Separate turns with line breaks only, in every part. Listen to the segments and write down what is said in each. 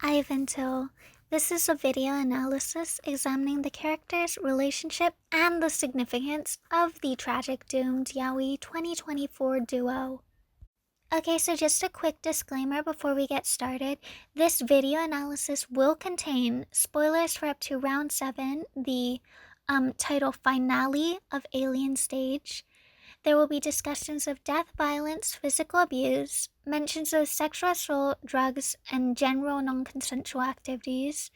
Ivantill. This is a video analysis examining the characters, relationship, and the significance of the tragic doomed Yaoi 2024 duo. Okay, so just a quick disclaimer before we get started. This video analysis will contain spoilers for up to round 7, the title finale of Alien Stage. There will be discussions of death, violence, physical abuse, mentions of sexual assault, drugs, and general non-consensual activities,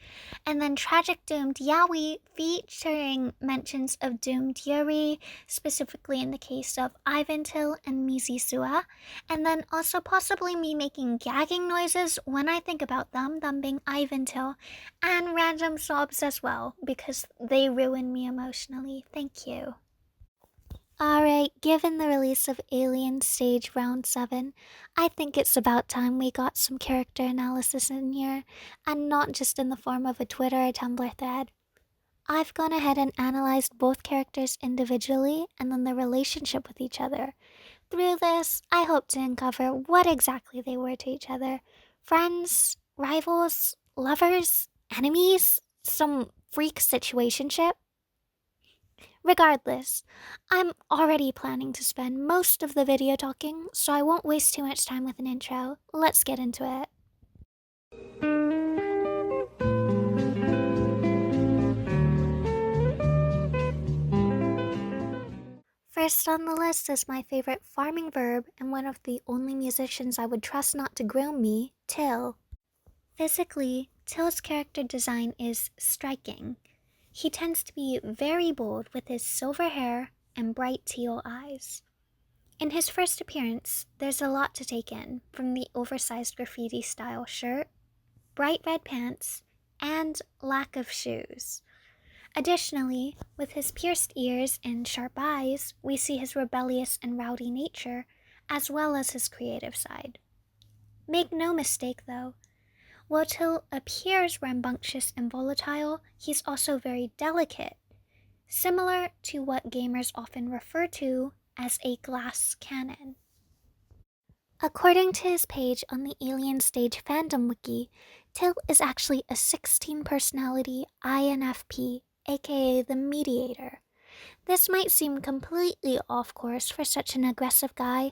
and then Tragic Doomed Yaoi featuring mentions of Doomed Yuri, specifically in the case of Ivantill and Mizisua, and then also possibly me making gagging noises when I think about them being Ivantill, and random sobs as well, because they ruin me emotionally. Thank you. Alright, given the release of Alien Stage Round 7, I think it's about time we got some character analysis in here, and not just in the form of a Twitter or Tumblr thread. I've gone ahead and analyzed both characters individually and then their relationship with each other. Through this, I hope to uncover what exactly they were to each other. Friends, rivals, lovers, enemies, some freak situationship. Regardless, I'm already planning to spend most of the video talking, so I won't waste too much time with an intro. Let's get into it. First on the list is my favorite farming verb and one of the only musicians I would trust not to groom me, Till. Physically, Till's character design is striking. He tends to be very bold with his silver hair and bright teal eyes. In his first appearance, there's a lot to take in, from the oversized graffiti-style shirt, bright red pants, and lack of shoes. Additionally, with his pierced ears and sharp eyes, we see his rebellious and rowdy nature, as well as his creative side. Make no mistake, though, while Till appears rambunctious and volatile, he's also very delicate, similar to what gamers often refer to as a glass cannon. According to his page on the Alien Stage fandom wiki, Till is actually a 16-personality INFP, aka the Mediator. This might seem completely off course for such an aggressive guy,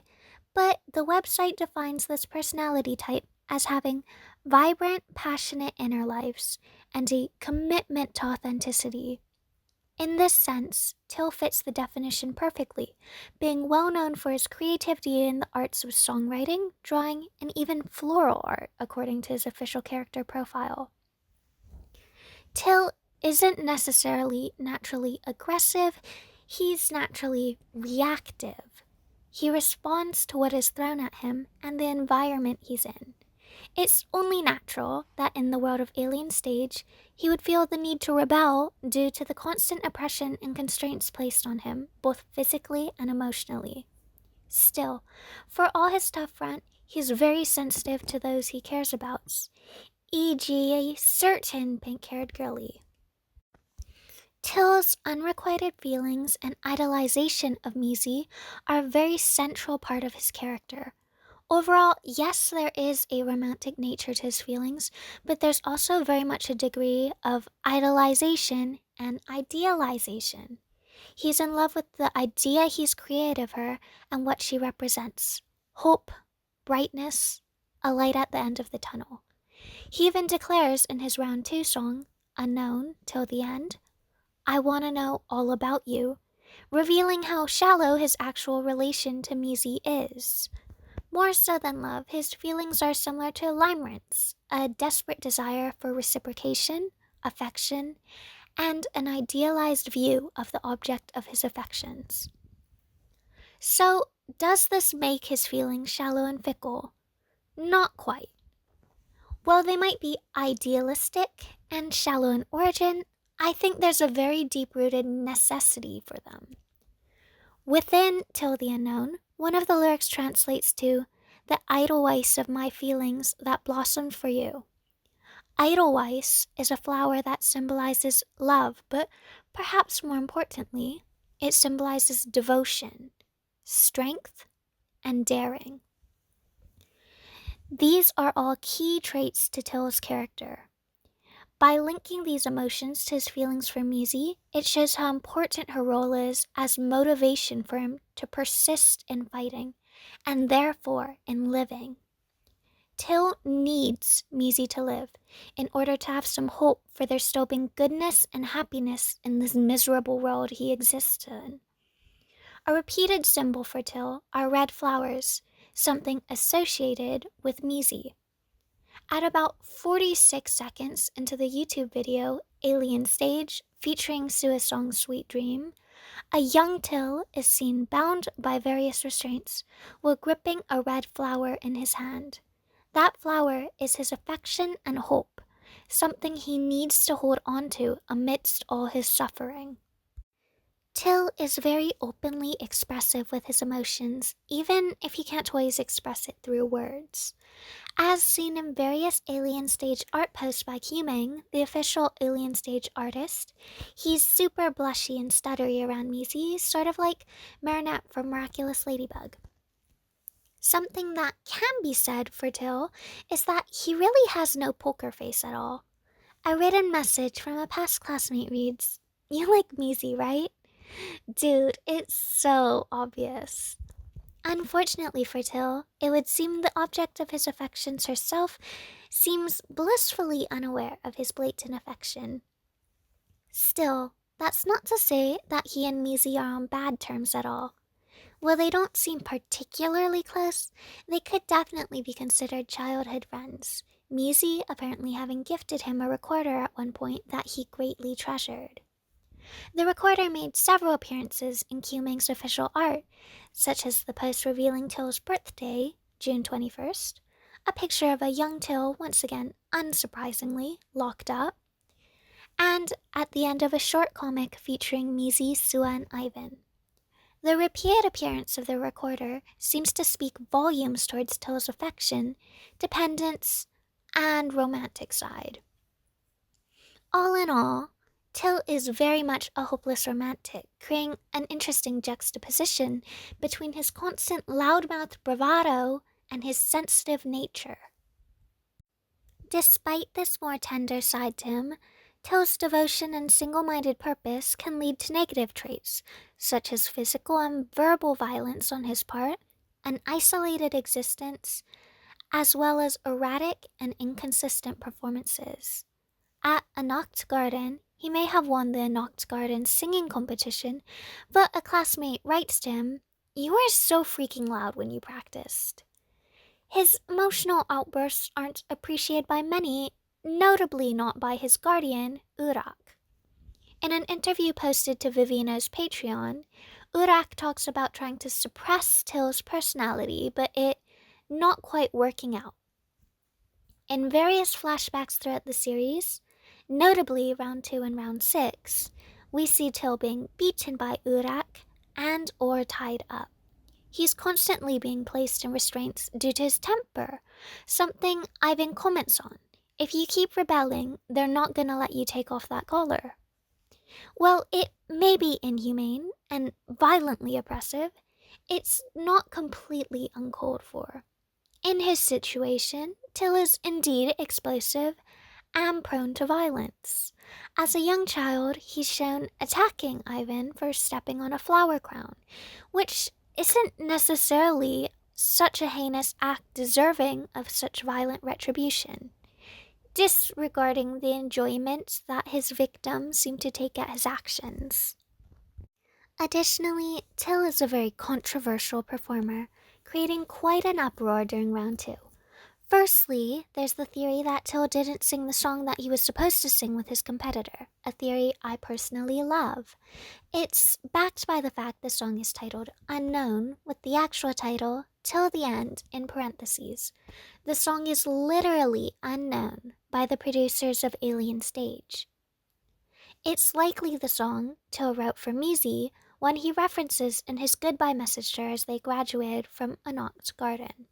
but the website defines this personality type as having vibrant, passionate inner lives and a commitment to authenticity. In this sense, Till fits the definition perfectly, being well known for his creativity in the arts of songwriting, drawing, and even floral art, according to his official character profile. Till isn't necessarily naturally aggressive, he's naturally reactive. He responds to what is thrown at him and the environment he's in. It's only natural that in the world of Alien Stage, he would feel the need to rebel due to the constant oppression and constraints placed on him, both physically and emotionally. Still, for all his tough front, he's very sensitive to those he cares about, e.g. a certain pink-haired girlie. Till's unrequited feelings and idolization of Mizi are a very central part of his character. Overall, yes, there is a romantic nature to his feelings, but there's also very much a degree of idolization and idealization. He's in love with the idea he's created of her and what she represents. Hope, brightness, a light at the end of the tunnel. He even declares in his round 2 song, Unknown Till the End, I want to know all about you, revealing how shallow his actual relation to Mizi is. More so than love, his feelings are similar to limerence, a desperate desire for reciprocation, affection, and an idealized view of the object of his affections. So, does this make his feelings shallow and fickle? Not quite. While they might be idealistic and shallow in origin, I think there's a very deep-rooted necessity for them. Within Till the Unknown, one of the lyrics translates to, the edelweiss of my feelings that blossomed for you. Edelweiss is a flower that symbolizes love, but perhaps more importantly, it symbolizes devotion, strength, and daring. These are all key traits to Till's character. By linking these emotions to his feelings for Maisie, it shows how important her role is as motivation for him to persist in fighting, and therefore in living. Till needs Maisie to live in order to have some hope for there still being goodness and happiness in this miserable world he exists in. A repeated symbol for Till are red flowers, something associated with Maisie. At about 46 seconds into the YouTube video Alien Stage featuring Sua's song Sweet Dream, a young Till is seen bound by various restraints while gripping a red flower in his hand. That flower is his affection and hope, something he needs to hold on to amidst all his suffering. Till is very openly expressive with his emotions, even if he can't always express it through words. As seen in various Alien Stage art posts by Qming, the official Alien Stage artist, he's super blushy and stuttery around Maisie, sort of like Marinette from Miraculous Ladybug. Something that can be said for Till is that he really has no poker face at all. A written message from a past classmate reads, "You like Maisie, right?" Dude, it's so obvious. Unfortunately for Till, it would seem the object of his affections herself seems blissfully unaware of his blatant affection. Still, that's not to say that he and Maisie are on bad terms at all. While they don't seem particularly close, they could definitely be considered childhood friends, Maisie apparently having gifted him a recorder at one point that he greatly treasured. The recorder made several appearances in Qming's official art, such as the post revealing Till's birthday, June 21st, a picture of a young Till, once again, unsurprisingly, locked up, and at the end of a short comic featuring Maisie, Sua, and Ivan. The repeated appearance of the recorder seems to speak volumes towards Till's affection, dependence, and romantic side. All in all, Till is very much a hopeless romantic, creating an interesting juxtaposition between his constant loudmouth bravado and his sensitive nature. Despite this more tender side to him, Till's devotion and single-minded purpose can lead to negative traits, such as physical and verbal violence on his part, an isolated existence, as well as erratic and inconsistent performances. At a Noct Garden, he may have won the Noct Garden singing competition, but a classmate writes to him, "You were so freaking loud when you practiced." His emotional outbursts aren't appreciated by many, notably not by his guardian, Urak. In an interview posted to Vivino's Patreon, Urak talks about trying to suppress Till's personality, but it not quite working out. In various flashbacks throughout the series, notably round 2 and round 6, we see Till being beaten by Urak and or tied up. He's constantly being placed in restraints due to his temper, something Ivan comments on. If you keep rebelling, they're not gonna let you take off that collar. While it may be inhumane and violently oppressive, it's not completely uncalled for. In his situation, Till is indeed explosive and prone to violence. As a young child, he's shown attacking Ivan for stepping on a flower crown, which isn't necessarily such a heinous act deserving of such violent retribution, disregarding the enjoyment that his victims seem to take at his actions. Additionally, Till is a very controversial performer, creating quite an uproar during round 2. Firstly, there's the theory that Till didn't sing the song that he was supposed to sing with his competitor, a theory I personally love. It's backed by the fact the song is titled Unknown, with the actual title Till the End in parentheses. The song is literally unknown by the producers of Alien Stage. It's likely the song Till wrote for Maisie, one he references in his goodbye message to her as they graduated from a Noct Garden.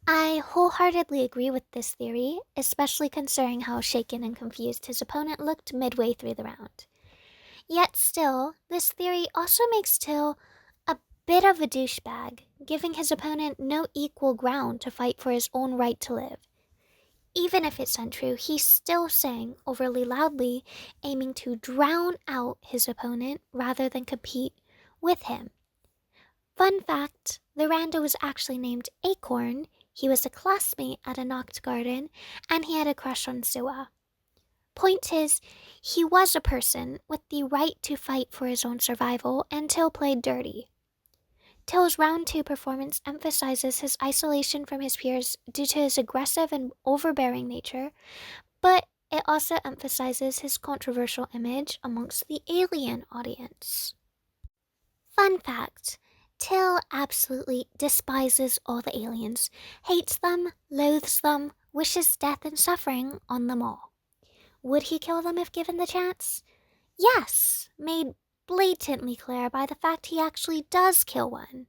I wholeheartedly agree with this theory, especially considering how shaken and confused his opponent looked midway through the round. Yet still, this theory also makes Till a bit of a douchebag, giving his opponent no equal ground to fight for his own right to live. Even if it's untrue, he still sang overly loudly, aiming to drown out his opponent rather than compete with him. Fun fact, the rando was actually named Acorn. He was a classmate at a Noct Garden, and he had a crush on Sua. Point is, he was a person with the right to fight for his own survival, and Till played dirty. Till's round 2 performance emphasizes his isolation from his peers due to his aggressive and overbearing nature, but it also emphasizes his controversial image amongst the alien audience. Fun fact, Till absolutely despises all the aliens, hates them, loathes them, wishes death and suffering on them all. Would he kill them if given the chance? Yes, made blatantly clear by the fact he actually does kill one.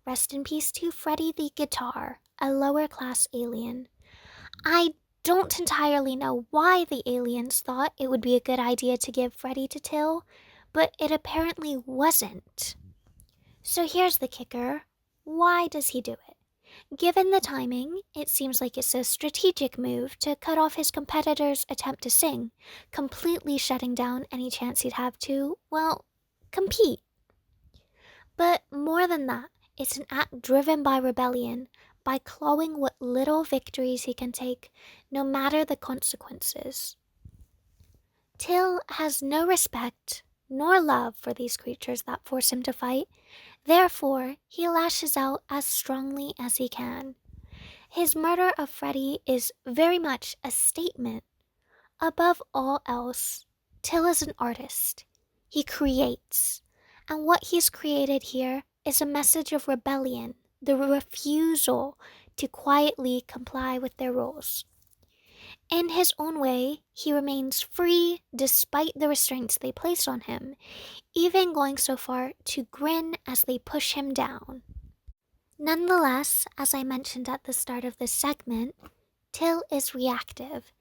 Rest in peace to Freddy the Guitar, a lower class alien. I don't entirely know why the aliens thought it would be a good idea to give Freddy to Till, but it apparently wasn't. So here's the kicker. Why does he do it? Given the timing, it seems like it's a strategic move to cut off his competitor's attempt to sing, completely shutting down any chance he'd have to, well, compete. But more than that, it's an act driven by rebellion, by clawing what little victories he can take, no matter the consequences. Till has no respect nor love for these creatures that force him to fight. Therefore, he lashes out as strongly as he can. His murder of Freddy is very much a statement. Above all else, Till is an artist. He creates. And what he's created here is a message of rebellion, the refusal to quietly comply with their rules. In his own way, he remains free despite the restraints they place on him, even going so far to grin as they push him down. Nonetheless, as I mentioned at the start of this segment, Till is reactive.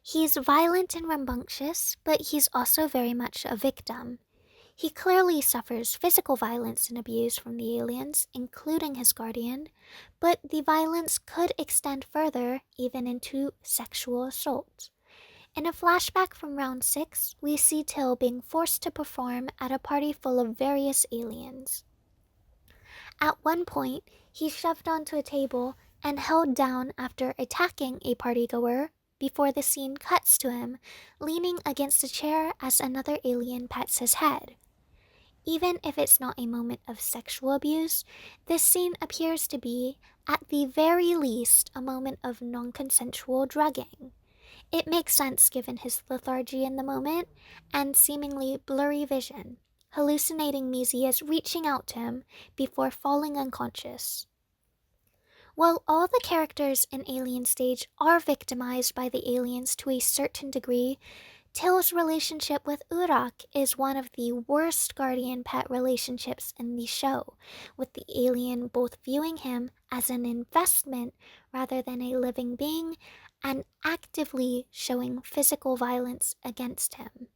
He's violent and rambunctious, but he's also very much a victim. He clearly suffers physical violence and abuse from the aliens, including his guardian, but the violence could extend further, even into sexual assault. In a flashback from round 6, we see Till being forced to perform at a party full of various aliens. At one point, he's shoved onto a table and held down after attacking a partygoer before the scene cuts to him, leaning against a chair as another alien pets his head. Even if it's not a moment of sexual abuse, this scene appears to be, at the very least, a moment of non-consensual drugging. It makes sense given his lethargy in the moment and seemingly blurry vision, hallucinating Mizi as reaching out to him before falling unconscious. While all the characters in Alien Stage are victimized by the aliens to a certain degree, Till's relationship with Urrak is one of the worst guardian-pet relationships in the show, with the alien both viewing him as an investment rather than a living being, and actively showing physical violence against him.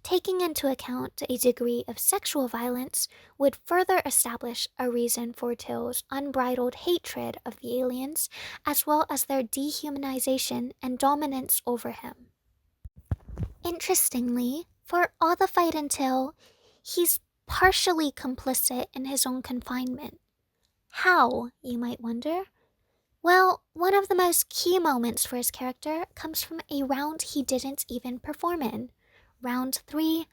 Taking into account a degree of sexual violence would further establish a reason for Till's unbridled hatred of the aliens, as well as their dehumanization and dominance over him. Interestingly, for all the fight until, he's partially complicit in his own confinement. How, you might wonder? Well, one of the most key moments for his character comes from a round he didn't even perform in. Round 3,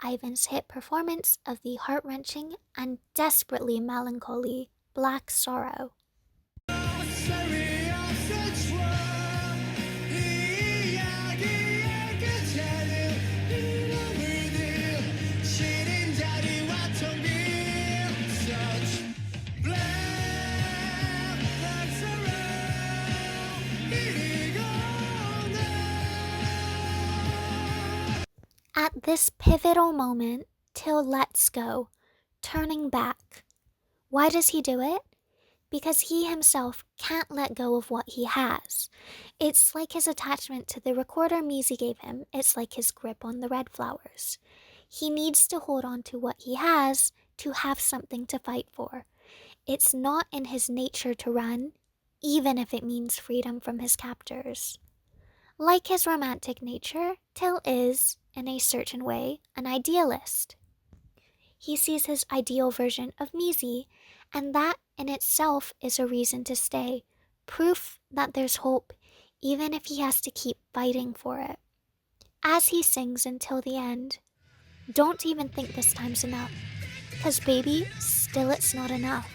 Ivan's hit performance of the heart-wrenching and desperately melancholy Black Sorrow. At this pivotal moment, Till lets go, turning back. Why does he do it? Because he himself can't let go of what he has. It's like his attachment to the recorder Mizi gave him. It's like his grip on the red flowers. He needs to hold on to what he has to have something to fight for. It's not in his nature to run, even if it means freedom from his captors. Like his romantic nature, Till is, in a certain way, an idealist. He sees his ideal version of Maisie, and that in itself is a reason to stay, proof that there's hope, even if he has to keep fighting for it. As he sings until the end, don't even think this time's enough, 'cause baby, still it's not enough.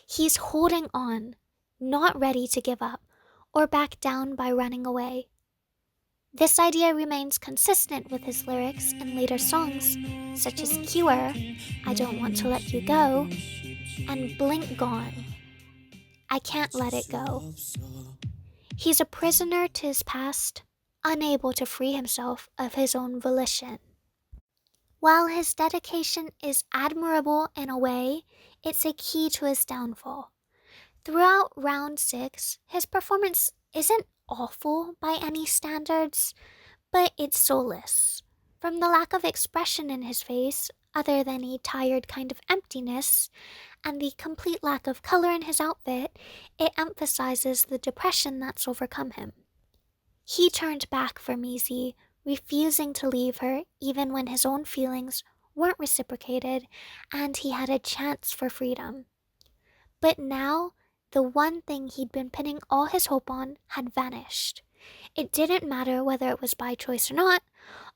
He's holding on, not ready to give up or back down by running away. This idea remains consistent with his lyrics in later songs, such as Cure, I Don't Want to Let You Go, and Blink Gone, I Can't Let It Go. He's a prisoner to his past, unable to free himself of his own volition. While his dedication is admirable in a way, it's a key to his downfall. Throughout round 6, his performance isn't awful by any standards, but it's soulless. From the lack of expression in his face, other than a tired kind of emptiness, and the complete lack of color in his outfit, it emphasizes the depression that's overcome him. He turned back for Maisie, refusing to leave her even when his own feelings weren't reciprocated and he had a chance for freedom. But now, the one thing he'd been pinning all his hope on had vanished. It didn't matter whether it was by choice or not,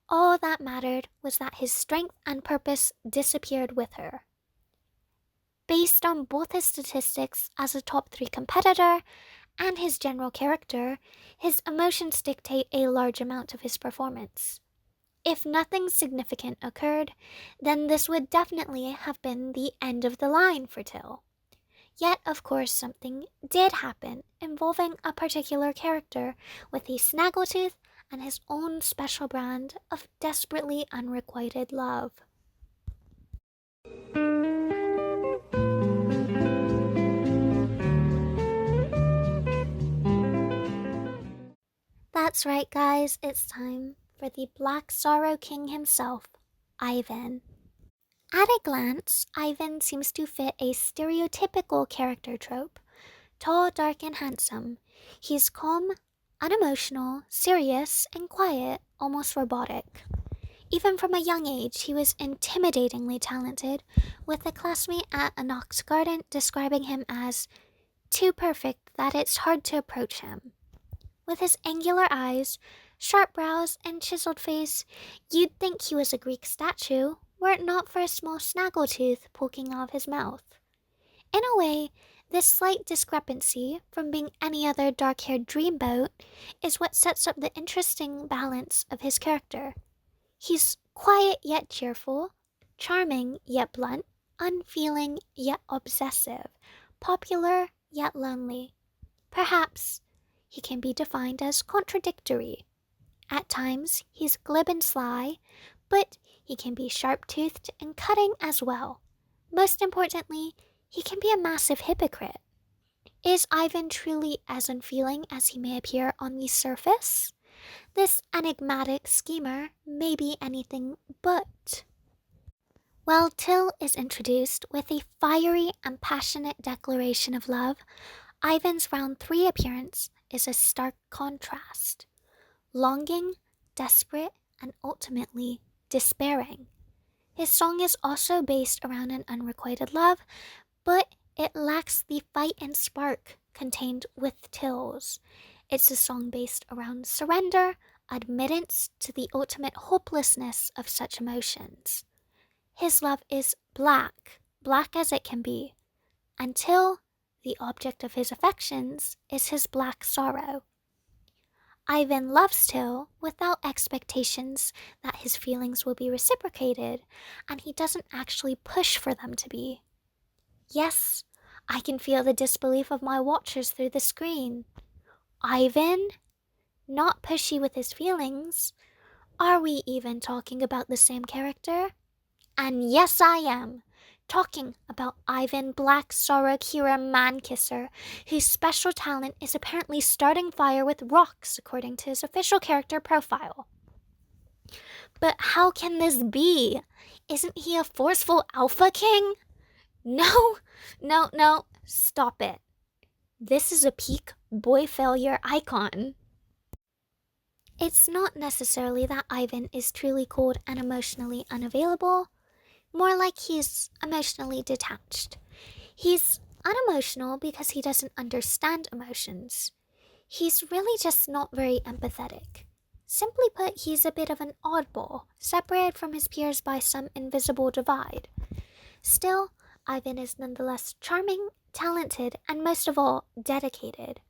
all that mattered was that his strength and purpose disappeared with her. Based on both his statistics as a top 3 competitor and his general character, his emotions dictate a large amount of his performance. If nothing significant occurred, then this would definitely have been the end of the line for Till. Yet, of course, something did happen involving a particular character with a snaggletooth and his own special brand of desperately unrequited love. That's right, guys, it's time for the Black Sorrow King himself, Ivan. At a glance, Ivan seems to fit a stereotypical character trope. Tall, dark, and handsome, he's calm, unemotional, serious, and quiet, almost robotic. Even from a young age, he was intimidatingly talented, with a classmate at a Knox Garden describing him as too perfect that it's hard to approach him. With his angular eyes, sharp brows, and chiseled face, you'd think he was a Greek statue, were it not for a small snaggletooth poking out of his mouth. In a way, this slight discrepancy from being any other dark-haired dreamboat is what sets up the interesting balance of his character. He's quiet yet cheerful, charming yet blunt, unfeeling yet obsessive, popular yet lonely. Perhaps he can be defined as contradictory. At times, he's glib and sly, but he can be sharp-toothed and cutting as well. Most importantly, he can be a massive hypocrite. Is Ivan truly as unfeeling as he may appear on the surface? This enigmatic schemer may be anything but. While Till is introduced with a fiery and passionate declaration of love, Ivan's round 3 appearance is a stark contrast. Longing, desperate, and ultimately despairing. His song is also based around an unrequited love, but it lacks the fight and spark contained with Till's. It's a song based around surrender, admittance to the ultimate hopelessness of such emotions. His love is black, black as it can be, until the object of his affections is his black sorrow. Ivan loves Till without expectations that his feelings will be reciprocated, and he doesn't actually push for them to be. Yes, I can feel the disbelief of my watchers through the screen. Ivan? Not pushy with his feelings? Are we even talking about the same character? And yes, I am. Talking about Ivan Black Sorrow Kira Mankisser, whose special talent is apparently starting fire with rocks according to his official character profile. But how can this be? Isn't he a forceful alpha king? No, no, no, stop it. This is a peak boy failure icon. It's not necessarily that Ivan is truly cold and emotionally unavailable, more like he's emotionally detached. He's unemotional because he doesn't understand emotions. He's really just not very empathetic. Simply put, he's a bit of an oddball, separated from his peers by some invisible divide. Still, Ivan is nonetheless charming, talented, and most of all, dedicated.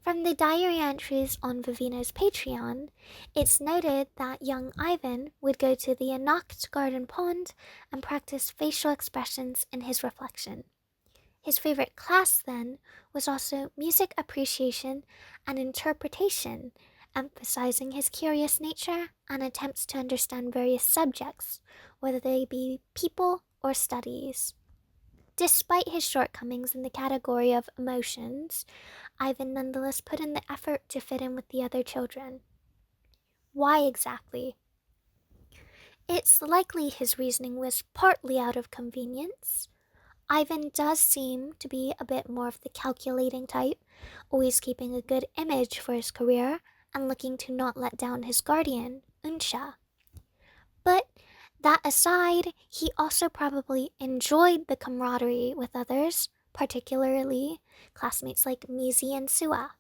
From the diary entries on Vivino's Patreon, it's noted that young Ivan would go to the Anocht Garden Pond and practice facial expressions in his reflection. His favorite class then was also music appreciation and interpretation, emphasizing his curious nature and attempts to understand various subjects, whether they be people or studies. Despite his shortcomings in the category of emotions, Ivan nonetheless put in the effort to fit in with the other children. Why exactly? It's likely his reasoning was partly out of convenience. Ivan does seem to be a bit more of the calculating type, always keeping a good image for his career and looking to not let down his guardian, Unsha. But that aside, he also probably enjoyed the camaraderie with others, particularly classmates like Mizi and Sua.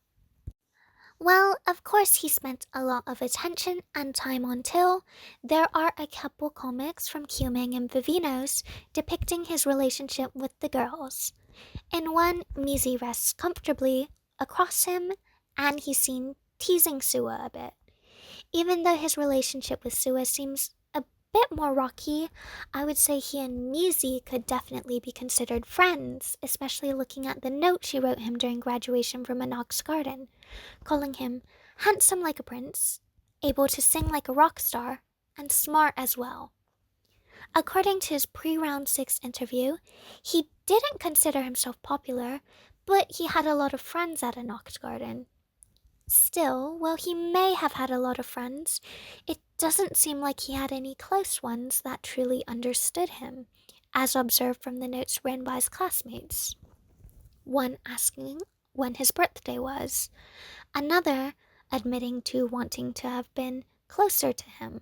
Well, of course, he spent a lot of attention and time on Till. There are a couple comics from Kuming and Vivino's depicting his relationship with the girls. In one, Mizi rests comfortably across him, and he's seen teasing Sua a bit. Even though his relationship with Sua seems a bit more rocky, I would say he and Mizi could definitely be considered friends, especially looking at the note she wrote him during graduation from Anoch's garden, calling him handsome like a prince, able to sing like a rock star, and smart as well. According to his pre-round 6 interview, he didn't consider himself popular, but he had a lot of friends at Anocht Garden. Still, while he may have had a lot of friends, it doesn't seem like he had any close ones that truly understood him, as observed from the notes written by his classmates. One asking when his birthday was, another admitting to wanting to have been closer to him,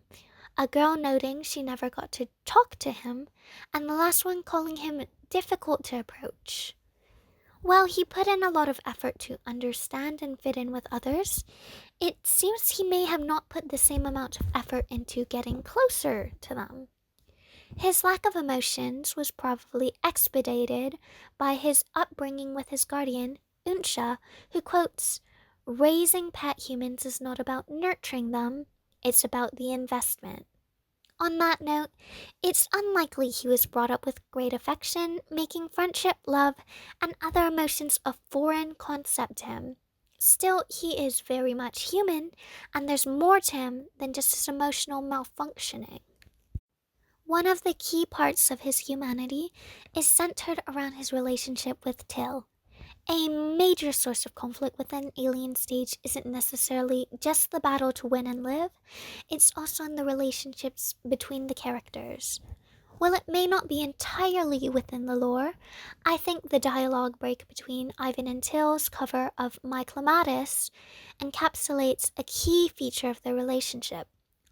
a girl noting she never got to talk to him, and the last one calling him difficult to approach. While he put in a lot of effort to understand and fit in with others, it seems he may have not put the same amount of effort into getting closer to them. His lack of emotions was probably expedited by his upbringing with his guardian, Unsha, who quotes, "Raising pet humans is not about nurturing them, it's about the investment." On that note, it's unlikely he was brought up with great affection, making friendship, love, and other emotions a foreign concept to him. Still, he is very much human, and there's more to him than just his emotional malfunctioning. One of the key parts of his humanity is centered around his relationship with Till. A major source of conflict within Alien Stage isn't necessarily just the battle to win and live, it's also in the relationships between the characters. While it may not be entirely within the lore, I think the dialogue break between Ivan and Till's cover of My Clematis encapsulates a key feature of their relationship: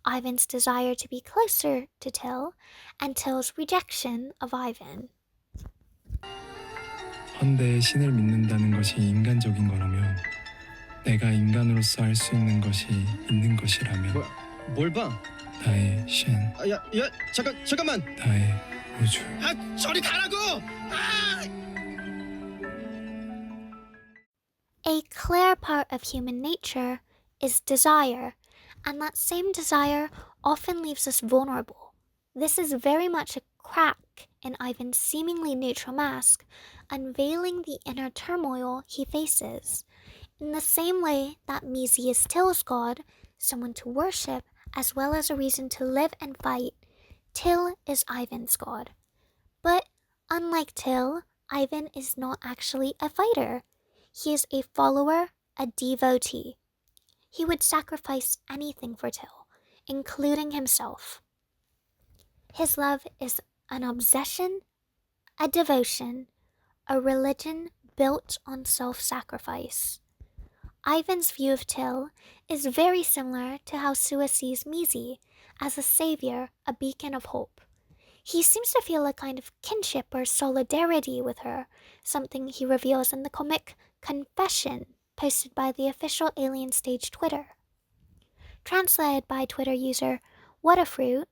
Ivan's desire to be closer to Till, and Till's rejection of Ivan.
헌대의 신을 믿는다는 것이 인간적인 거라면 내가 인간으로서 할 수 있는 것이 있는 것이라면
뭘 봐?
나의 신,
잠깐만.
나의 우주.
저리 가라고!
A clear part of human nature is desire, and that same desire often leaves us vulnerable. This is very much a crack in Ivan's seemingly neutral mask, unveiling the inner turmoil he faces. In the same way that Mizi is Till's god, someone to worship, as well as a reason to live and fight, Till is Ivan's god. But unlike Till, Ivan is not actually a fighter. He is a follower, a devotee. He would sacrifice anything for Till. including himself. His love is an obsession, a devotion, a religion built on self-sacrifice. Ivan's view of Till is very similar to how Sua sees Mizi as a savior, a beacon of hope. He seems to feel a kind of kinship or solidarity with her, something he reveals in the comic Confession posted by the official ALNST Twitter. Translated by Twitter user What a Fruit,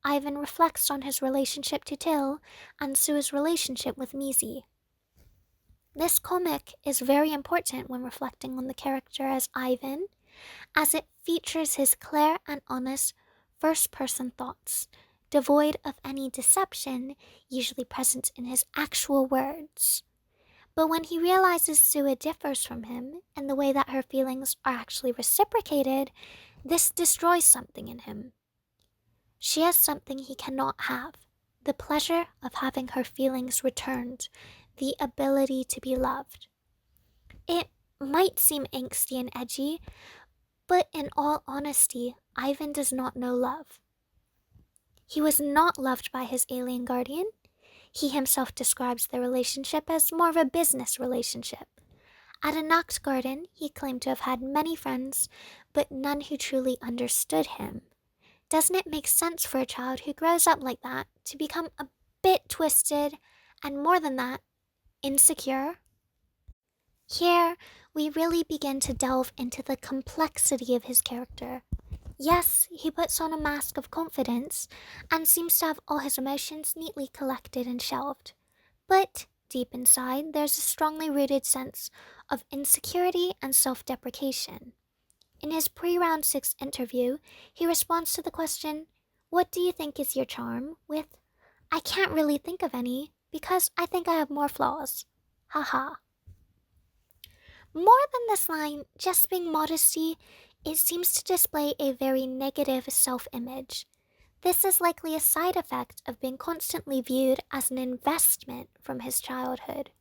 Ivan reflects on his relationship to Till and Sua's relationship with Mizi. This comic is very important when reflecting on the character as Ivan, as it features his clear and honest first-person thoughts, devoid of any deception usually present in his actual words. But when he realizes Sua differs from him in the way that her feelings are actually reciprocated, this destroys something in him. She has something he cannot have, the pleasure of having her feelings returned, the ability to be loved. It might seem angsty and edgy, but in all honesty, Ivan does not know love. He was not loved by his alien guardian. He himself describes the relationship as more of a business relationship. At a Noct Garden, he claimed to have had many friends, but none who truly understood him. Doesn't it make sense for a child who grows up like that to become a bit twisted, and more than that, insecure? Here, we really begin to delve into the complexity of his character. Yes, he puts on a mask of confidence and seems to have all his emotions neatly collected and shelved. But deep inside, there's a strongly rooted sense of insecurity and self-deprecation. In his pre-round 6 interview, he responds to the question, "What do you think is your charm?" with, "I can't really think of any, because I think I have more flaws. Haha." More than this line just being modesty, it seems to display a very negative self-image. This is likely a side effect of being constantly viewed as an investment from his childhood.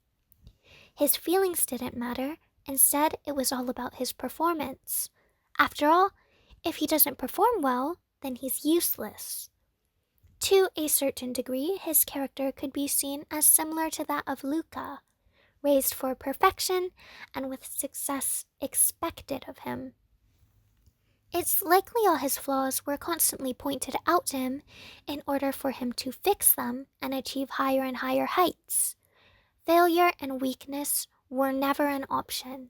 His feelings didn't matter, instead it was all about his performance. After all, if he doesn't perform well, then he's useless. To a certain degree, his character could be seen as similar to that of Luca, raised for perfection and with success expected of him. It's likely all his flaws were constantly pointed out to him in order for him to fix them and achieve higher and higher heights. Failure and weakness were never an option.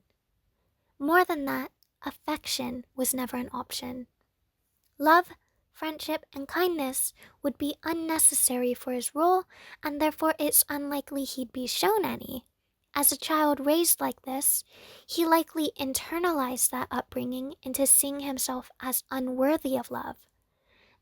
More than that, affection was never an option. Love, friendship, and kindness would be unnecessary for his role, and therefore it's unlikely he'd be shown any. As a child raised like this, he likely internalized that upbringing into seeing himself as unworthy of love.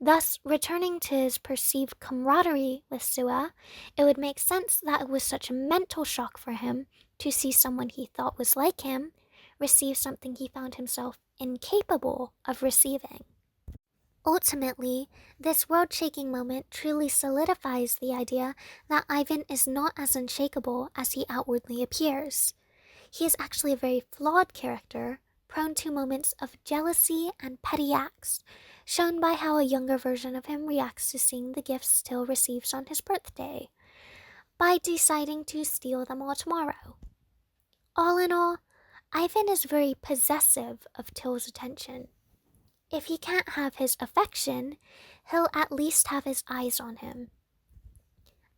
Thus, returning to his perceived camaraderie with Sua, it would make sense that it was such a mental shock for him to see someone he thought was like him receive something he found himself incapable of receiving. Ultimately, this world-shaking moment truly solidifies the idea that Ivan is not as unshakable as he outwardly appears. He is actually a very flawed character, prone to moments of jealousy and petty acts, shown by how a younger version of him reacts to seeing the gifts Till receives on his birthday, by deciding to steal them all tomorrow. All in all, Ivan is very possessive of Till's attention. If he can't have his affection, he'll at least have his eyes on him.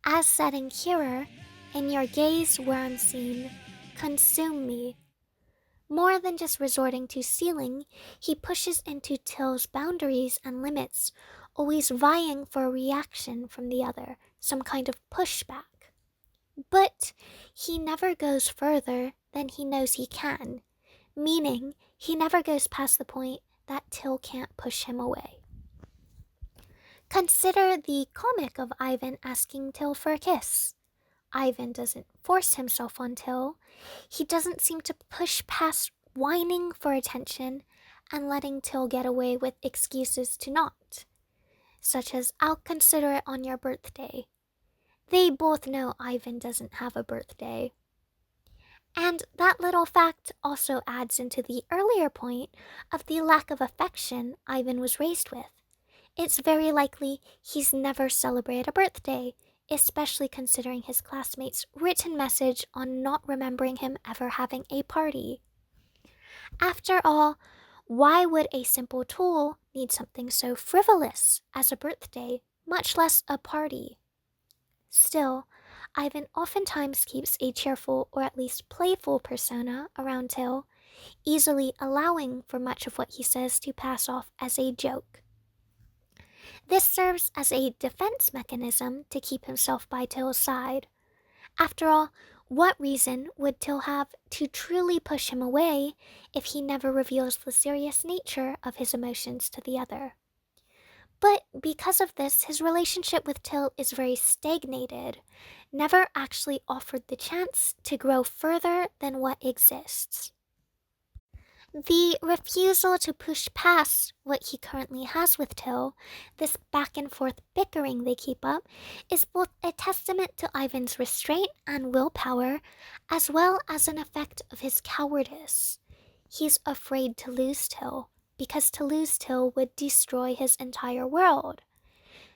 As said in Hearer, "In your gaze where I'm seen, consume me." More than just resorting to stealing, he pushes into Till's boundaries and limits, always vying for a reaction from the other, some kind of pushback. But he never goes further than he knows he can, meaning he never goes past the point that Till can't push him away. Consider the comic of Ivan asking Till for a kiss. Ivan doesn't force himself on Till. He doesn't seem to push past whining for attention and letting Till get away with excuses to not, such as, "I'll consider it on your birthday." They both know Ivan doesn't have a birthday. And that little fact also adds into the earlier point of the lack of affection Ivan was raised with. it's very likely he's never celebrated a birthday, especially considering his classmates' written message on not remembering him ever having a party. After all, why would a simple tool need something so frivolous as a birthday, much less a party? Still, Ivan oftentimes keeps a cheerful or at least playful persona around Till, easily allowing for much of what he says to pass off as a joke. This serves as a defense mechanism to keep himself by Till's side. After all, what reason would Till have to truly push him away if he never reveals the serious nature of his emotions to the other? But because of this, his relationship with Till is very stagnated, never actually offered the chance to grow further than what exists. The refusal to push past what he currently has with Till, this back and forth bickering they keep up, is both a testament to Ivan's restraint and willpower, as well as an effect of his cowardice. He's afraid to lose Till, because to lose Till would destroy his entire world.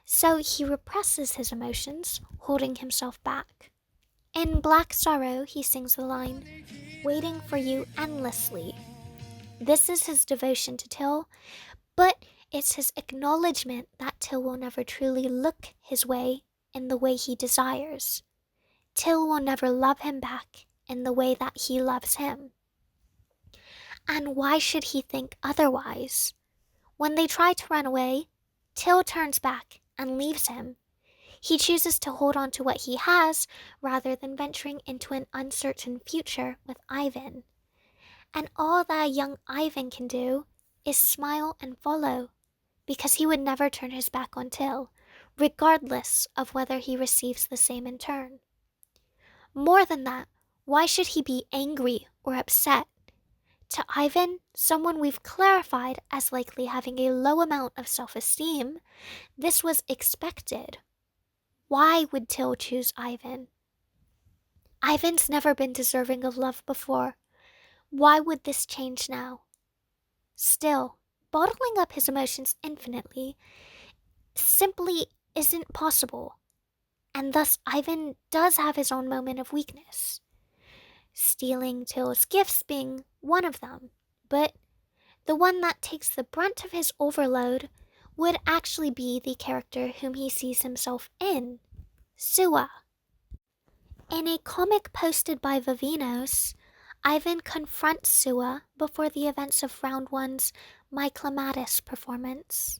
So he represses his emotions, holding himself back. In Black Sorrow, he sings the line, "Waiting for you endlessly." This is his devotion to Till, but it's his acknowledgement that Till will never truly look his way in the way he desires. Till will never love him back in the way that he loves him. And why should he think otherwise? When they try to run away, Till turns back and leaves him. He chooses to hold on to what he has rather than venturing into an uncertain future with Ivan. And all that young Ivan can do is smile and follow, because he would never turn his back on Till, regardless of whether he receives the same in turn. More than that, why should he be angry or upset? To Ivan, someone we've clarified as likely having a low amount of self-esteem, this was expected. Why would Till choose Ivan? Ivan's never been deserving of love before. Why would this change now? Still, bottling up his emotions infinitely simply isn't possible, and thus Ivan does have his own moment of weakness. Stealing Till's gifts being one of them, but the one that takes the brunt of his overload would actually be the character whom he sees himself in, Sua. In a comic posted by Vivinos, Ivan confronts Sua before the events of Round 1's My Clematis performance.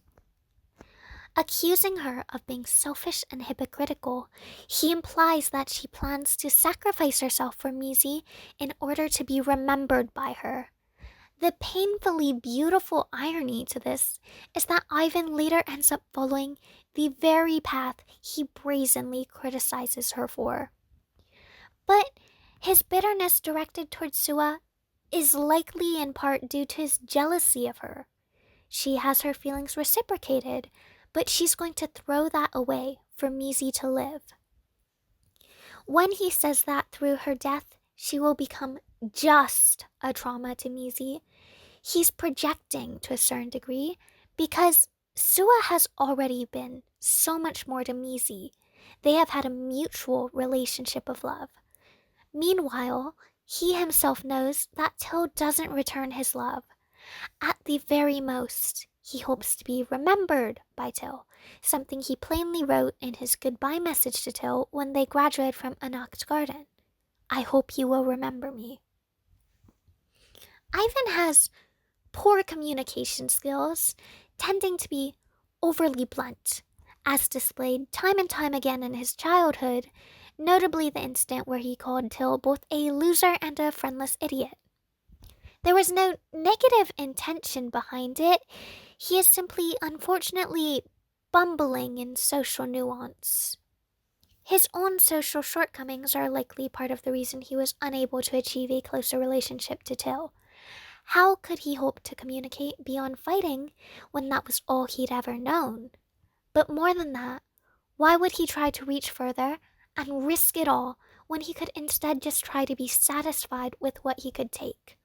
Accusing her of being selfish and hypocritical, he implies that she plans to sacrifice herself for Mizi in order to be remembered by her. The painfully beautiful irony to this is that Ivan later ends up following the very path he brazenly criticizes her for. But his bitterness directed towards Sua is likely in part due to his jealousy of her. She has her feelings reciprocated, but she's going to throw that away for Mizi to live. When he says that through her death, she will become just a trauma to Mizi, he's projecting to a certain degree because Sua has already been so much more to Mizi. They have had a mutual relationship of love. Meanwhile, he himself knows that Till doesn't return his love. At the very most, he hopes to be remembered by Till, something he plainly wrote in his goodbye message to Till when they graduated from Anocht Garden. "I hope you will remember me." Ivan has poor communication skills, tending to be overly blunt, as displayed time and time again in his childhood, notably the instant where he called Till both a loser and a friendless idiot. There was no negative intention behind it. He is simply, unfortunately, bumbling in social nuance. His own social shortcomings are likely part of the reason he was unable to achieve a closer relationship to Till. How could he hope to communicate beyond fighting when that was all he'd ever known? But more than that, why would he try to reach further and risk it all when he could instead just try to be satisfied with what he could take?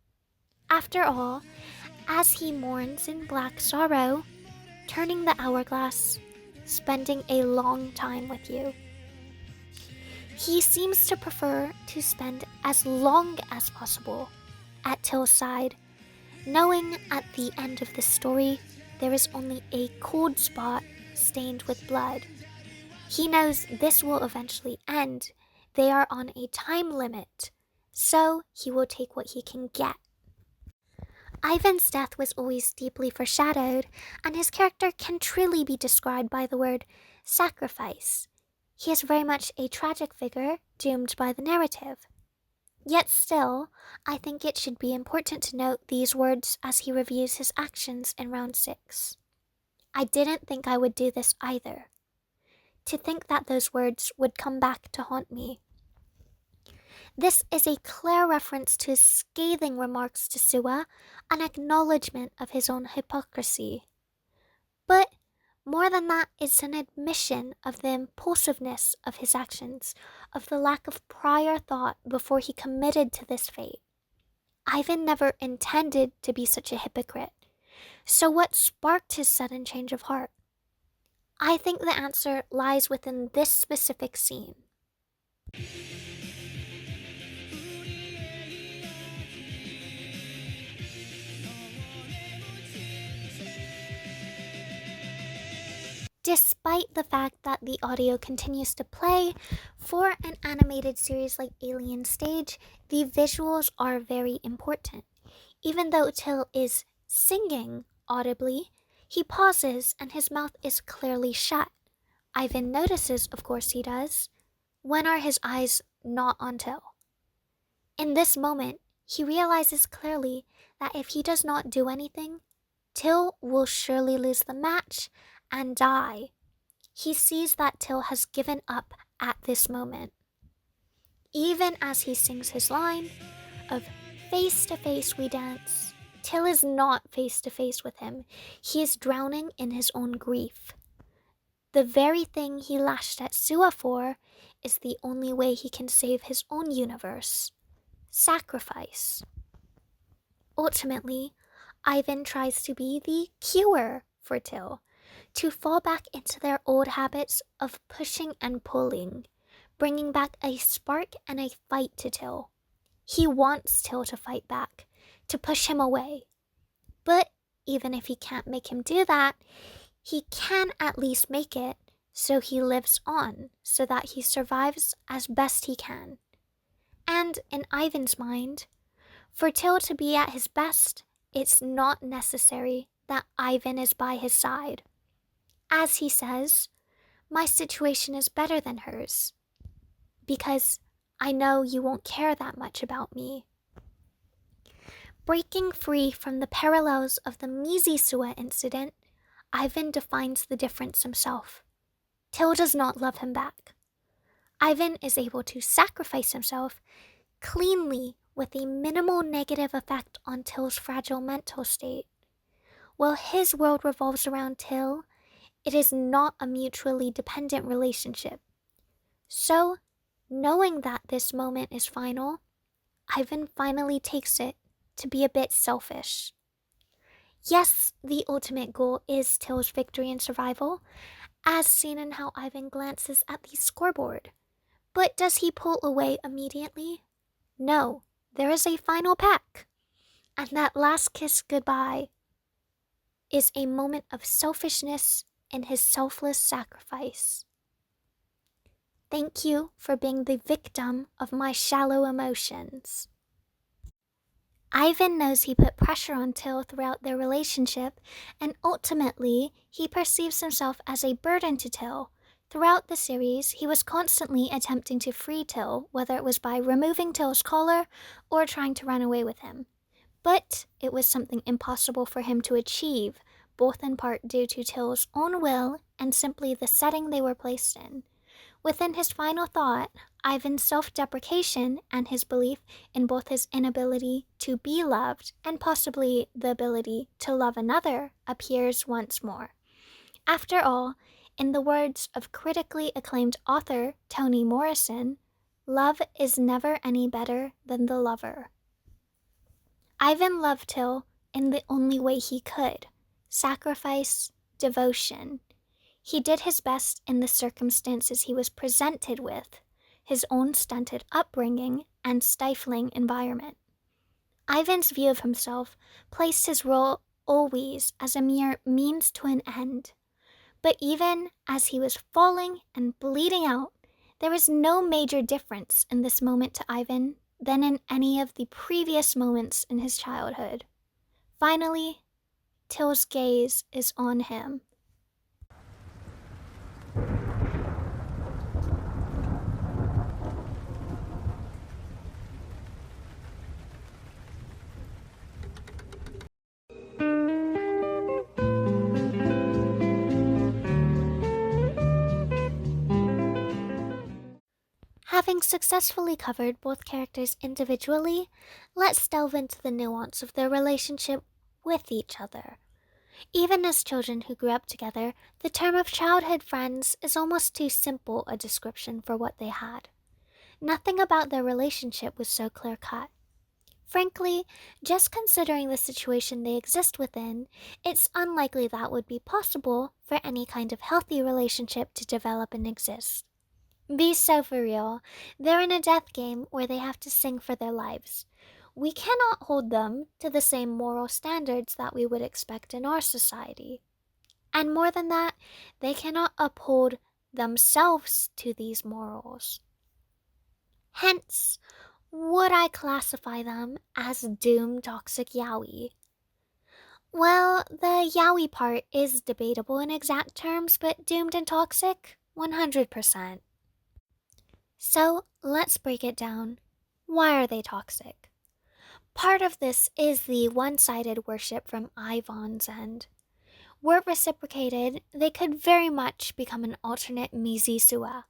After all, as he mourns in Black Sorrow, turning the hourglass, spending a long time with you. He seems to prefer to spend as long as possible at Till's side, knowing at the end of the story there is only a cold spot stained with blood. He knows this will eventually end. They are on a time limit, so he will take what he can get. Ivan's death was always deeply foreshadowed, and his character can truly be described by the word sacrifice. He is very much a tragic figure, doomed by the narrative. Yet still, I think it should be important to note these words as he reviews his actions in round 6. I didn't think I would do this either. To think that those words would come back to haunt me. This is a clear reference to his scathing remarks to Sua, an acknowledgement of his own hypocrisy. But more than that, it's an admission of the impulsiveness of his actions, of the lack of prior thought before he committed to this fate. Ivan never intended to be such a hypocrite. So what sparked his sudden change of heart? I think the answer lies within this specific scene. Despite the fact that the audio continues to play, for an animated series like ALNST, the visuals are very important. Even though Till is singing audibly, he pauses and his mouth is clearly shut. Ivan notices, of course he does. When are his eyes not on Till? In this moment, he realizes clearly that if he does not do anything, Till will surely lose the match and die. He sees that Till has given up at this moment. Even as he sings his line of face to face we dance, Till is not face to face with him. He is drowning in his own grief. The very thing he lashed at Sua for is the only way he can save his own universe. Sacrifice. Ultimately, Ivan tries to be the cure for Till, to fall back into their old habits of pushing and pulling, bringing back a spark and a fight to Till. He wants Till to fight back, to push him away. But even if he can't make him do that, he can at least make it so he lives on, so that he survives as best he can. And in Ivan's mind, for Till to be at his best, it's not necessary that Ivan is by his side. As he says, my situation is better than hers, because I know you won't care that much about me. Breaking free from the parallels of the Mizisua incident, Ivan defines the difference himself. Till does not love him back. Ivan is able to sacrifice himself cleanly with a minimal negative effect on Till's fragile mental state. While his world revolves around Till, it is not a mutually dependent relationship. So, knowing that this moment is final, Ivan finally takes it to be a bit selfish. Yes, the ultimate goal is Till's victory and survival, as seen in how Ivan glances at the scoreboard. But does he pull away immediately? No, there is a final peck. And that last kiss goodbye is a moment of selfishness in his selfless sacrifice. Thank you for being the victim of my shallow emotions. Ivan knows he put pressure on Till throughout their relationship, and ultimately, he perceives himself as a burden to Till. Throughout the series, he was constantly attempting to free Till, whether it was by removing Till's collar or trying to run away with him. But it was something impossible for him to achieve, both in part due to Till's own will and simply the setting they were placed in. Within his final thought, Ivan's self-deprecation and his belief in both his inability to be loved and possibly the ability to love another appears once more. After all, in the words of critically acclaimed author Toni Morrison, love is never any better than the lover. Ivan loved Till in the only way he could, sacrifice devotion. He did his best in the circumstances he was presented with, his own stunted upbringing and stifling environment. Ivan's view of himself placed his role always as a mere means to an end. But even as he was falling and bleeding out, there was no major difference in this moment to Ivan than in any of the previous moments in his childhood. Finally, Till's gaze is on him. Having successfully covered both characters individually, let's delve into the nuance of their relationship with each other. Even as children who grew up together, the term of childhood friends is almost too simple a description for what they had. Nothing about their relationship was so clear-cut. Frankly, just considering the situation they exist within, it's unlikely that would be possible for any kind of healthy relationship to develop and exist. Be so for real. They're in a death game where they have to sing for their lives. We cannot hold them to the same moral standards that we would expect in our society. And more than that, they cannot uphold themselves to these morals. Hence, would I classify them as doomed toxic yaoi? Well, the yaoi part is debatable in exact terms, but doomed and toxic? 100%. So let's break it down. Why are they toxic? Part of this is the one-sided worship from Ivan's end. Were it reciprocated, they could very much become an alternate Mizi Sua.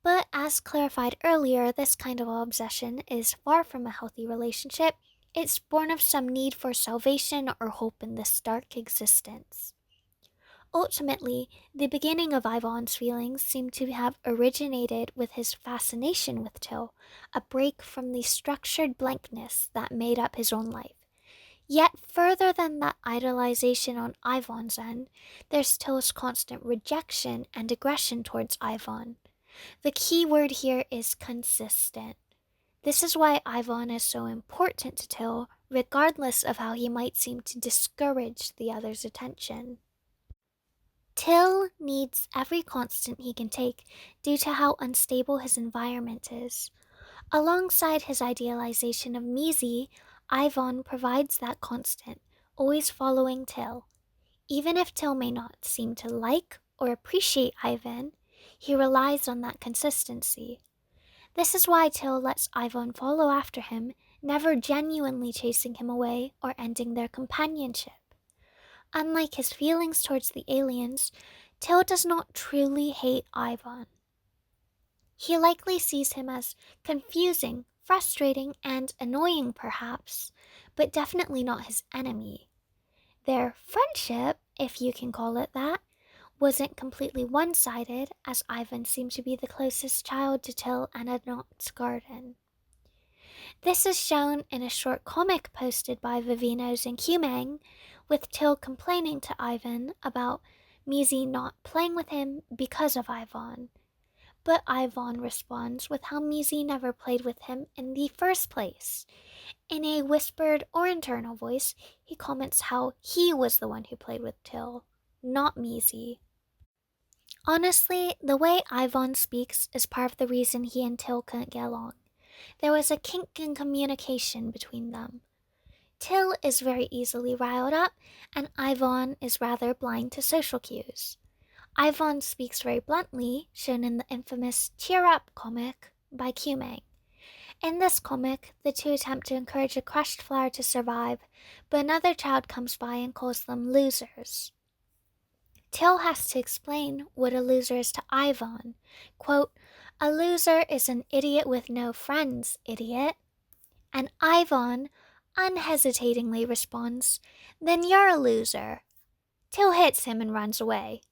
But as clarified earlier, this kind of obsession is far from a healthy relationship. It's born of some need for salvation or hope in this dark existence. Ultimately, the beginning of Ivan's feelings seem to have originated with his fascination with Till, a break from the structured blankness that made up his own life. Yet further than that idolization on Ivan's end, there's Till's constant rejection and aggression towards Ivan. The key word here is consistent. This is why Ivan is so important to Till, regardless of how he might seem to discourage the other's attention. Till needs every constant he can take due to how unstable his environment is. Alongside his idealization of Mizi, Ivan provides that constant, always following Till. Even if Till may not seem to like or appreciate Ivan, he relies on that consistency. This is why Till lets Ivan follow after him, never genuinely chasing him away or ending their companionship. Unlike his feelings towards the aliens, Till does not truly hate Ivan. He likely sees him as confusing, frustrating, and annoying perhaps, but definitely not his enemy. Their friendship, if you can call it that, wasn't completely one-sided, as Ivan seemed to be the closest child to Till and a Knott's Garden. This is shown in a short comic posted by Vivinos and Humang, with Till complaining to Ivan about Mizi not playing with him because of Ivan. But Ivan responds with how Mizi never played with him in the first place. In a whispered or internal voice, he comments how he was the one who played with Till, not Mizi. Honestly, the way Ivan speaks is part of the reason he and Till couldn't get along. There was a kink in communication between them. Till is very easily riled up, and Ivan is rather blind to social cues. Ivan speaks very bluntly, shown in the infamous Cheer Up comic by Kumang. In this comic, the two attempt to encourage a crushed flower to survive, but another child comes by and calls them losers. Till has to explain what a loser is to Ivan. Quote, "A loser is an idiot with no friends, idiot." And Ivan unhesitatingly responds, "Then you're a loser." Till hits him and runs away.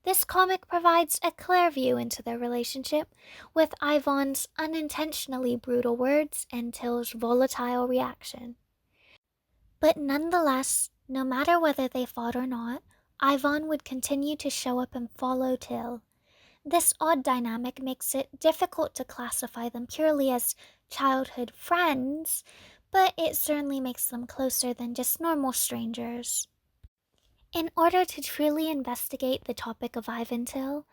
This comic provides a clear view into their relationship, with Ivan's unintentionally brutal words and Till's volatile reaction. But nonetheless, no matter whether they fought or not, Ivan would continue to show up and follow Till. This odd dynamic makes it difficult to classify them purely as childhood friends, but it certainly makes them closer than just normal strangers. In order to truly investigate the topic of Ivantil,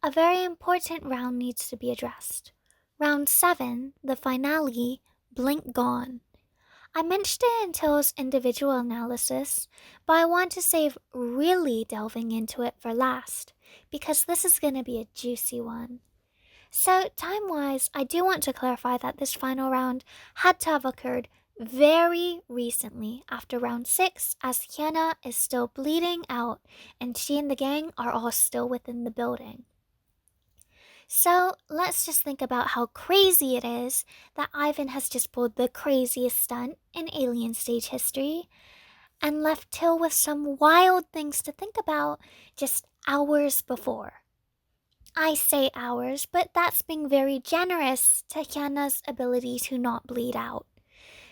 a very important round needs to be addressed. Round 7, the finale, Blink Gone. I mentioned it in Till's individual analysis, but I want to save really delving into it for last, because this is going to be a juicy one. So, time wise, I do want to clarify that this final round had to have occurred very recently after round 6, as Hannah is still bleeding out and she and the gang are all still within the building. So let's just think about how crazy it is that Ivan has just pulled the craziest stunt in Alien Stage history and left Till with some wild things to think about just hours before. I say hours, but that's being very generous to Hannah's ability to not bleed out.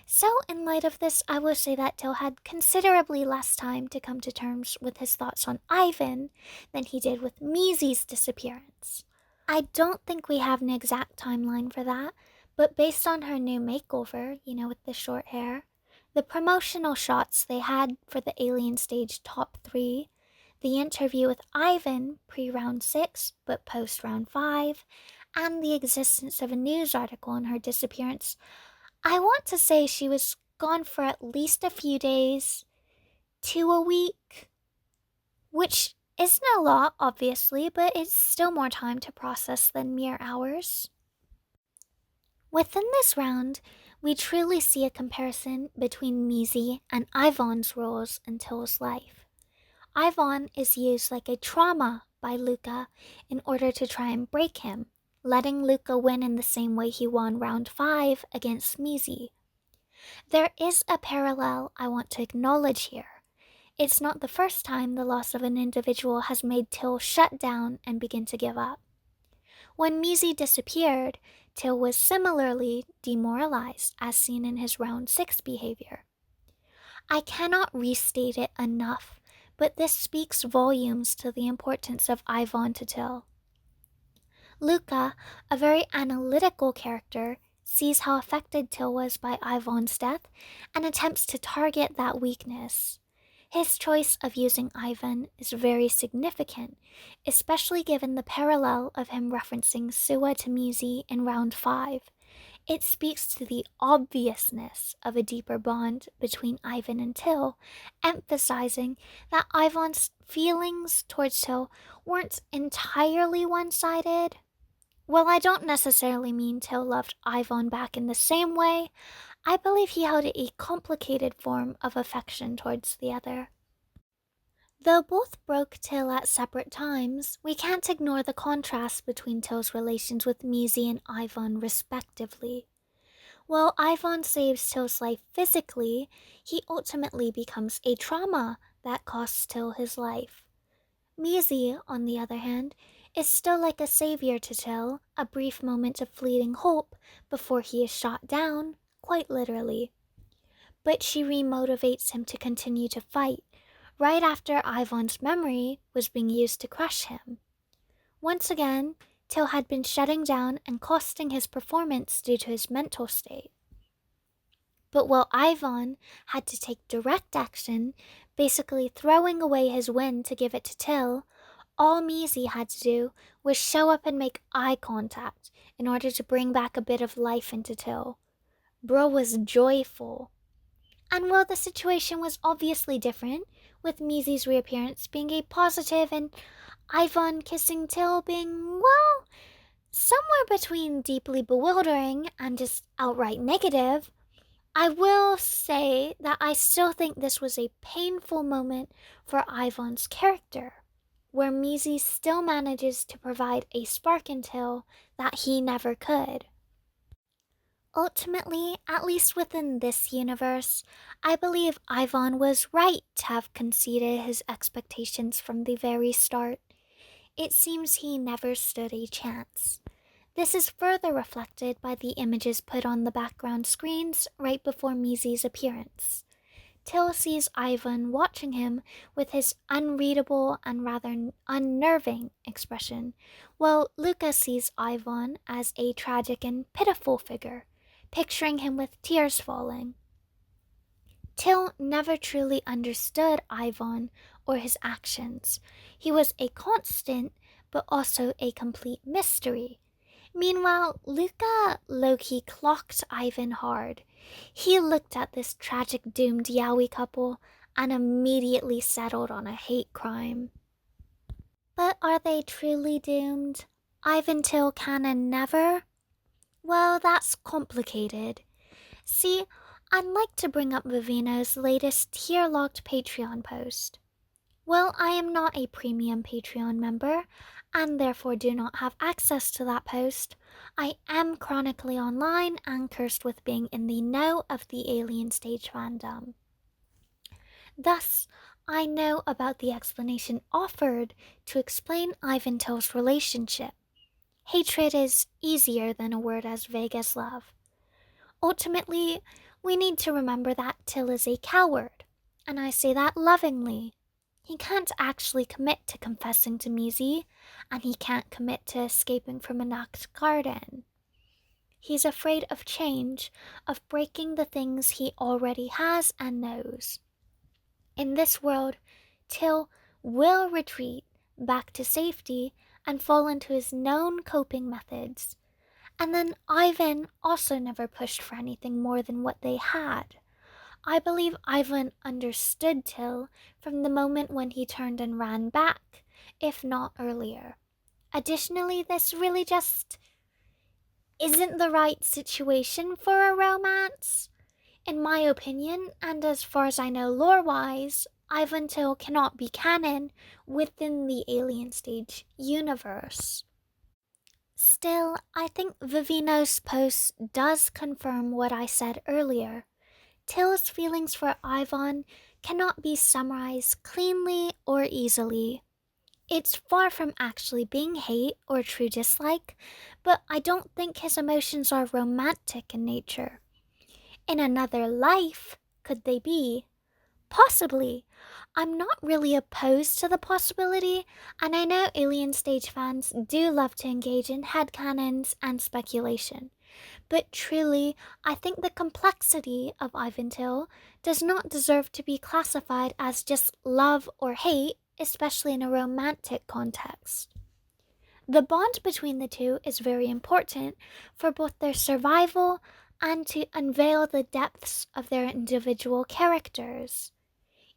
So, in light of this, I will say that Till had considerably less time to come to terms with his thoughts on Ivan than he did with Mizi's disappearance. I don't think we have an exact timeline for that, but based on her new makeover, with the short hair, the promotional shots they had for the Alien Stage Top 3, the interview with Ivan pre round 6 but post round 5, and the existence of a news article on her disappearance, I want to say she was gone for at least a few days to a week, which isn't a lot, obviously, but it's still more time to process than mere hours. Within this round, we truly see a comparison between Mizi and Ivan's roles in Till's life. Ivan is used like a trauma by Luca in order to try and break him, letting Luca win in the same way he won round 5 against Mizi. There is a parallel I want to acknowledge here. It's not the first time the loss of an individual has made Till shut down and begin to give up. When Mizi disappeared, Till was similarly demoralized, as seen in his round 6 behavior. I cannot restate it enough, but this speaks volumes to the importance of Ivan to Till. Luca, a very analytical character, sees how affected Till was by Ivan's death and attempts to target that weakness. His choice of using Ivan is very significant, especially given the parallel of him referencing Suwa to Mizi in round 5. It speaks to the obviousness of a deeper bond between Ivan and Till, emphasizing that Ivan's feelings towards Till weren't entirely one-sided. While I don't necessarily mean Till loved Ivan back in the same way, I believe he held a complicated form of affection towards the other. Though both broke Till at separate times, we can't ignore the contrast between Till's relations with Mizi and Ivan respectively. While Ivan saves Till's life physically, he ultimately becomes a trauma that costs Till his life. Mizi, on the other hand, is still like a savior to Till, a brief moment of fleeting hope before he is shot down, quite literally. But she remotivates him to continue to fight, right after Ivan's memory was being used to crush him. Once again, Till had been shutting down and costing his performance due to his mental state. But while Ivan had to take direct action, basically throwing away his win to give it to Till, all Mizi had to do was show up and make eye contact in order to bring back a bit of life into Till. Bro was joyful. And while the situation was obviously different, with Mizi's reappearance being a positive and Ivan kissing Till being, well, somewhere between deeply bewildering and just outright negative, I will say that I still think this was a painful moment for Ivan's character, where Mizi still manages to provide a spark in Till that he never could. Ultimately, at least within this universe, I believe Ivan was right to have conceded his expectations from the very start. It seems he never stood a chance. This is further reflected by the images put on the background screens right before Mizi's appearance. Till sees Ivan watching him with his unreadable and rather unnerving expression, while Luca sees Ivan as a tragic and pitiful figure, picturing him with tears falling. Till never truly understood Ivan or his actions. He was a constant, but also a complete mystery. Meanwhile, Luca low-key clocked Ivan hard. He looked at this tragic doomed yaoi couple and immediately settled on a hate crime. But are they truly doomed? Ivantil canon never? Well, that's complicated. See, I'd like to bring up Vivino's latest tier-locked Patreon post. Well, I am not a premium Patreon member, and therefore do not have access to that post. I am chronically online and cursed with being in the know of the Alien Stage fandom. Thus, I know about the explanation offered to explain Ivantill's relationship. Hatred is easier than a word as vague as love. Ultimately, we need to remember that Till is a coward, and I say that lovingly. He can't actually commit to confessing to Mizi, and he can't commit to escaping from a knocked garden. He's afraid of change, of breaking the things he already has and knows. In this world, Till will retreat back to safety and fall into his known coping methods. And then Ivan also never pushed for anything more than what they had. I believe Ivan understood Till from the moment when he turned and ran back, if not earlier. Additionally, this really just isn't the right situation for a romance. In my opinion, and as far as I know lore-wise, Ivan Till cannot be canon within the Alien Stage universe. Still, I think Vivino's post does confirm what I said earlier. Till's feelings for Ivan cannot be summarized cleanly or easily. It's far from actually being hate or true dislike, but I don't think his emotions are romantic in nature. In another life, could they be? Possibly. I'm not really opposed to the possibility, and I know Alien Stage fans do love to engage in headcanons and speculation. But truly, I think the complexity of Ivantil does not deserve to be classified as just love or hate, especially in a romantic context. The bond between the two is very important for both their survival and to unveil the depths of their individual characters.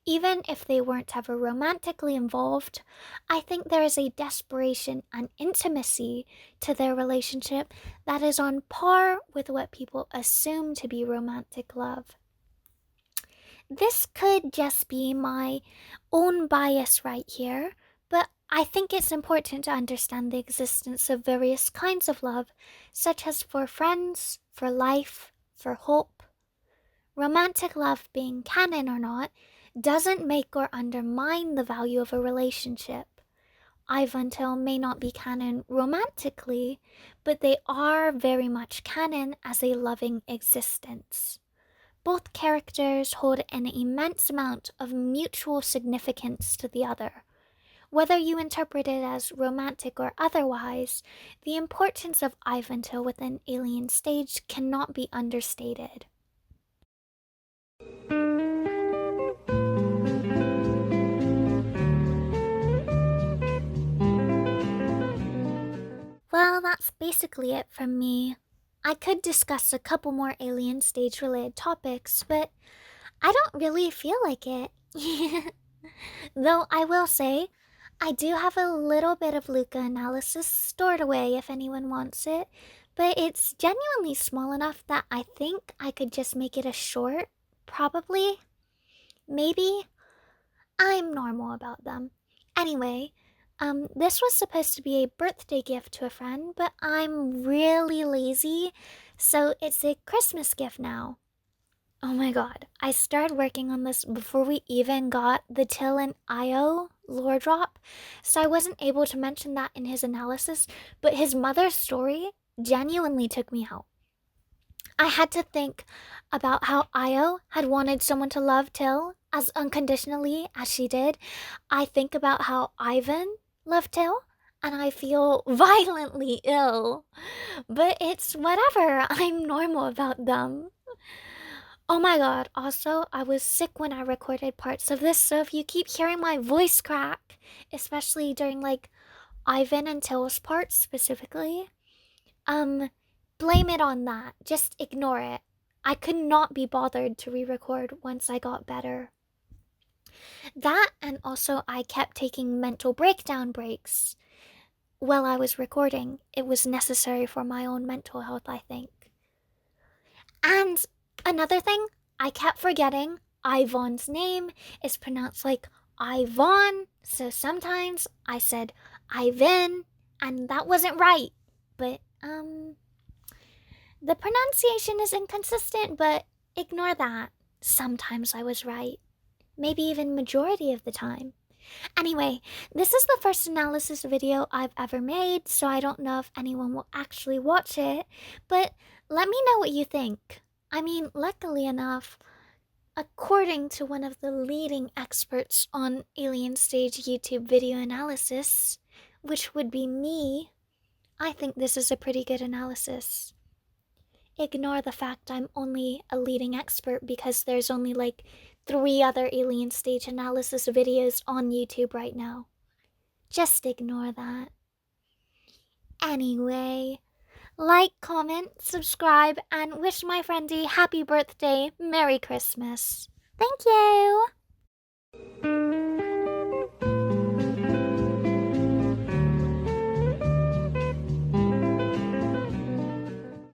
Even if they weren't ever romantically involved, I think there is a desperation and intimacy to their relationship that is on par with what people assume to be romantic love. This could just be my own bias right here, but I think it's important to understand the existence of various kinds of love, such as for friends, for life, for hope. Romantic love, being canon or not, doesn't make or undermine the value of a relationship. Ivantil may not be canon romantically, but they are very much canon as a loving existence. Both characters hold an immense amount of mutual significance to the other. Whether you interpret it as romantic or otherwise, the importance of Ivantil within Alien Stage cannot be understated. Well, that's basically it from me. I could discuss a couple more Alien Stage related topics, but I don't really feel like it. Though I will say, I do have a little bit of Luca analysis stored away if anyone wants it, but it's genuinely small enough that I think I could just make it a short, probably. Maybe. I'm normal about them. Anyway, this was supposed to be a birthday gift to a friend, but I'm really lazy, so it's a Christmas gift now. Oh my god, I started working on this before we even got the Till and Io lore drop, so I wasn't able to mention that in his analysis, but his mother's story genuinely took me out. I had to think about how Io had wanted someone to love Till as unconditionally as she did. I think about how Ivan loved Till, and I feel violently ill. But it's whatever, I'm normal about them. Oh my god, also, I was sick when I recorded parts of this, so if you keep hearing my voice crack, especially during like Ivan and Till's parts specifically, um, blame it on that. Just ignore it. I could not be bothered to re record once I got better. That, and also, I kept taking mental breakdown breaks while I was recording. It was necessary for my own mental health, I think. And another thing, I kept forgetting Ivan's name is pronounced like Ivan, so sometimes I said Ivan, and that wasn't right. But, the pronunciation is inconsistent, but ignore that. Sometimes I was right. Maybe even majority of the time. Anyway, this is the first analysis video I've ever made, so I don't know if anyone will actually watch it, but let me know what you think. I mean, luckily enough, according to one of the leading experts on Alien Stage YouTube video analysis, which would be me, I think this is a pretty good analysis. Ignore the fact I'm only a leading expert because there's only like 3 other alien stage analysis videos on YouTube right now. Just ignore that. Anyway, like, comment, subscribe, and wish my friendy happy birthday, Merry Christmas. Thank you!